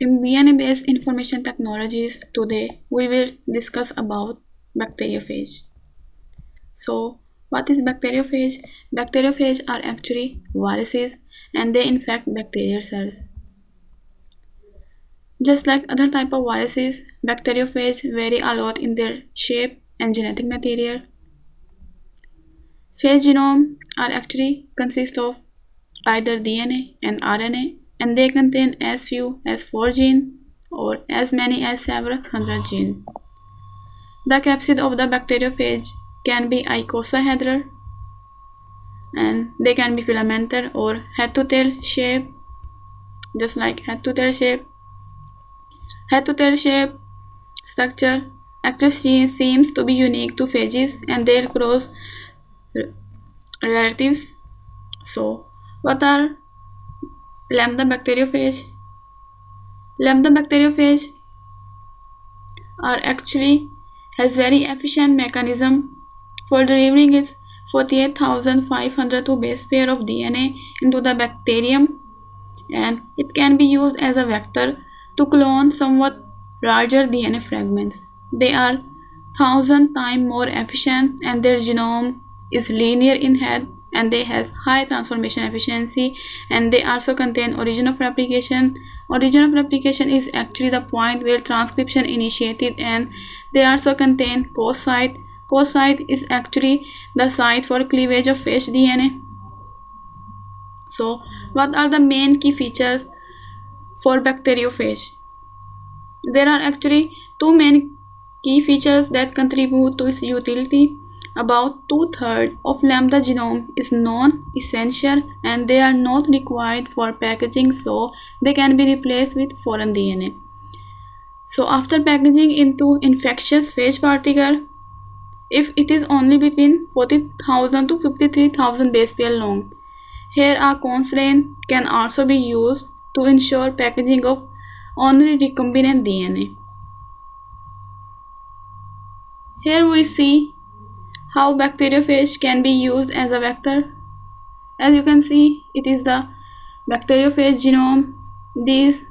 In DNA-based information technologies, today we will discuss about bacteriophage. So, what is bacteriophage? Bacteriophage are actually viruses and they infect bacterial cells. Just like other type of viruses, bacteriophage vary a lot in their shape and genetic material. Phage genome are actually consist of either DNA and RNA and they contain as few as 4 genes or as many as several hundred genes. The capsid of the bacteriophage can be icosahedral and they can be filamental or head to tail shape, just like head to tail shape. Head to tail shape structure actually seems to be unique to phages and their cross relatives. So, what are lambda bacteriophage? Lambda bacteriophage are actually has very efficient mechanism for delivering its 48,502 base pair of DNA into the bacterium, and it can be used as a vector to clone somewhat larger DNA fragments. They are 1,000 times more efficient and their genome is linear in head and they have high transformation efficiency, and they also contain origin of replication. Origin of replication is actually the point where transcription initiated, and they also contain cos site. Cos site is actually the site for cleavage of phage DNA. So, what are the main key features for bacteriophage? There are actually two main key features that contribute to its utility. About two-thirds of lambda genome is non-essential and they are not required for packaging, so they can be replaced with foreign DNA. So after packaging into infectious phage particle, if it is only between 40,000 to 53,000 base pair long, here a constraint can also be used to ensure packaging of only recombinant DNA. Here we see how bacteriophage can be used as a vector. As you can see, it is the bacteriophage genome. These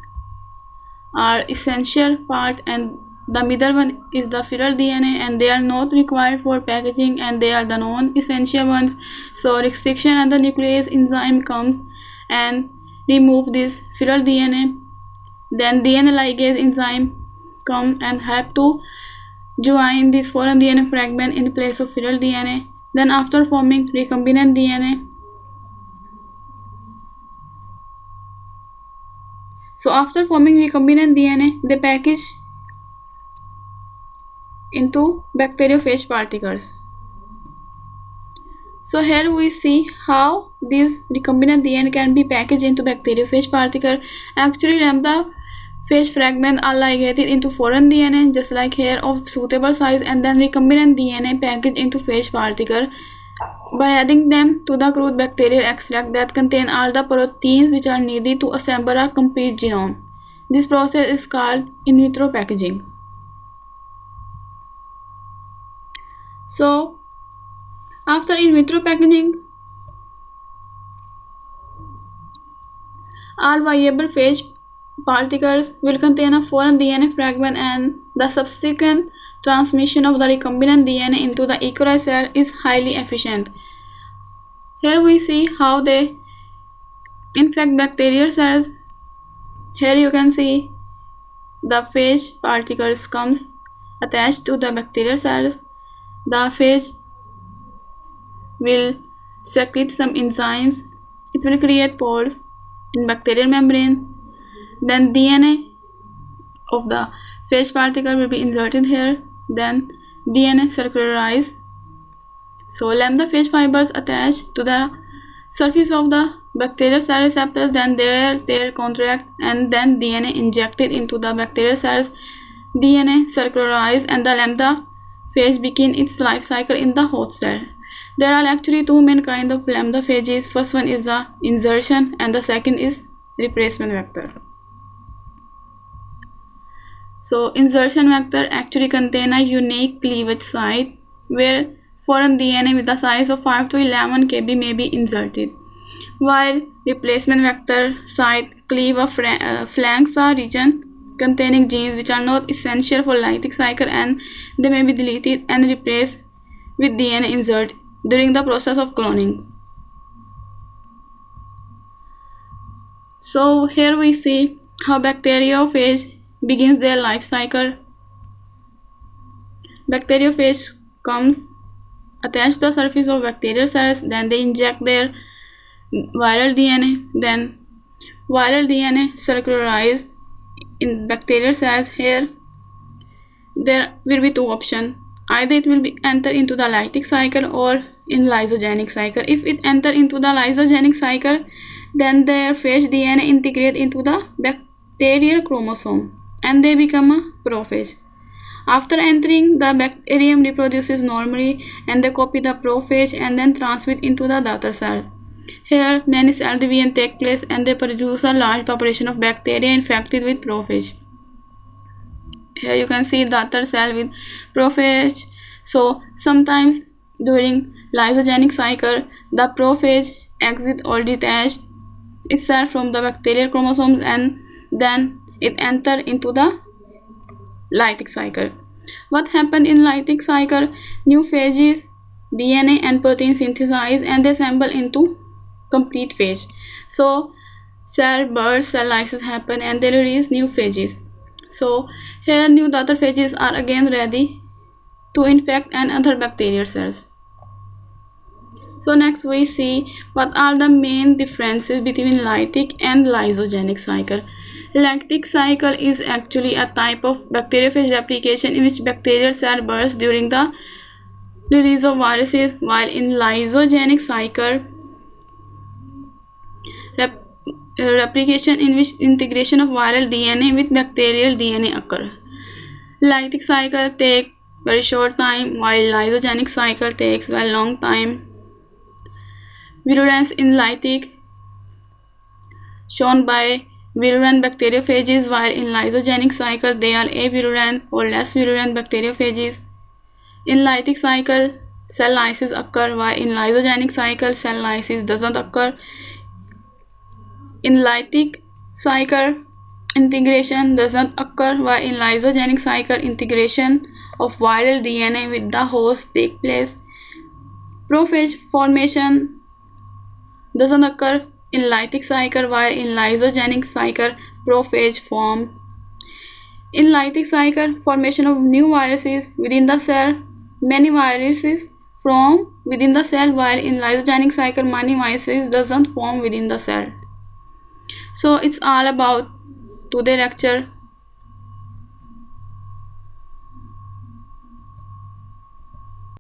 are essential part and the middle one is the viral DNA and they are not required for packaging and they are the non-essential ones. So restriction and the nuclease enzyme comes and remove this viral DNA. Then DNA ligase enzyme come and have to join this foreign DNA fragment in place of viral DNA. Then after forming recombinant DNA, so after forming recombinant DNA, they package into bacteriophage particles. So here we see how this recombinant DNA can be packaged into bacteriophage particle. Actually, lambda phage fragments are ligated into foreign DNA, just like here, of suitable size, and then recombinant DNA packaged into phage particle by adding them to the crude bacterial extract that contain all the proteins which are needed to assemble a complete genome. This process is called in vitro packaging. So, after in vitro packaging, all viable phage particles will contain a foreign DNA fragment, and the subsequent transmission of the recombinant DNA into the E. coli cell is highly efficient. Here we see how they infect bacterial cells. Here you can see the phage particles comes attached to the bacterial cells. The phage will secrete some enzymes. It will create pores in bacterial membrane. Then DNA of the phage particle will be inserted here. Then DNA circularized. So lambda phage fibers attach to the surface of the bacterial cell receptors, then they contract and then DNA injected into the bacterial cells. DNA circularized and the lambda phage begin its life cycle in the host cell. There are actually two main kinds of lambda phages. First one is the insertion and the second is replacement vector. So insertion vector actually contain a unique cleavage site where foreign DNA with the size of 5 to 11 kb may be inserted. while replacement vector site cleave flanks a region containing genes which are not essential for lytic cycle, and they may be deleted and replaced with DNA insert during the process of cloning. So here we see how bacteriophage begins their life cycle. Bacteriophage comes attach the surface of bacterial cells, then they inject their viral DNA, then viral DNA circularize in bacterial cells. Here there will be two options: either it will be enter into the lytic cycle or in lysogenic cycle. If it enter into the lysogenic cycle, then their phage DNA integrate into the bacterial chromosome and they become a prophage. After entering, the bacterium reproduces normally and they copy the prophage and then transmit into the daughter cell. Here many cell division take place and they produce a large population of bacteria infected with prophage. Here you can see daughter cell with prophage. So sometimes during lysogenic cycle, the prophage exit or detached itself from the bacterial chromosomes and then it enter into the lytic cycle. What happened in lytic cycle? New phages, DNA and protein synthesize and they assemble into complete phage. So cell burst, cell lysis happen and they release new phages. So here new daughter phages are again ready to infect and other bacterial cells. So next we see what are the main differences between lytic and lysogenic cycle. Lytic cycle is actually a type of bacteriophage replication in which bacterial cell bursts during the release of viruses, while in lysogenic cycle, replication in which integration of viral DNA with bacterial DNA occur. Lytic cycle take very short time, while lysogenic cycle takes very long time. Virulence in lytic shown by virulent bacteriophages, while in lysogenic cycle they are avirulent or less virulent bacteriophages. In lytic cycle, cell lysis occur, while in lysogenic cycle cell lysis doesn't occur. In lytic cycle, integration doesn't occur, while in lysogenic cycle integration of viral DNA with the host take place. Prophage formation doesn't occur in lytic cycle, while in lysogenic cycle prophage form. In lytic cycle, formation of new viruses within the cell, many viruses form within the cell, while in lysogenic cycle many viruses doesn't form within the cell. So it's all about today lecture.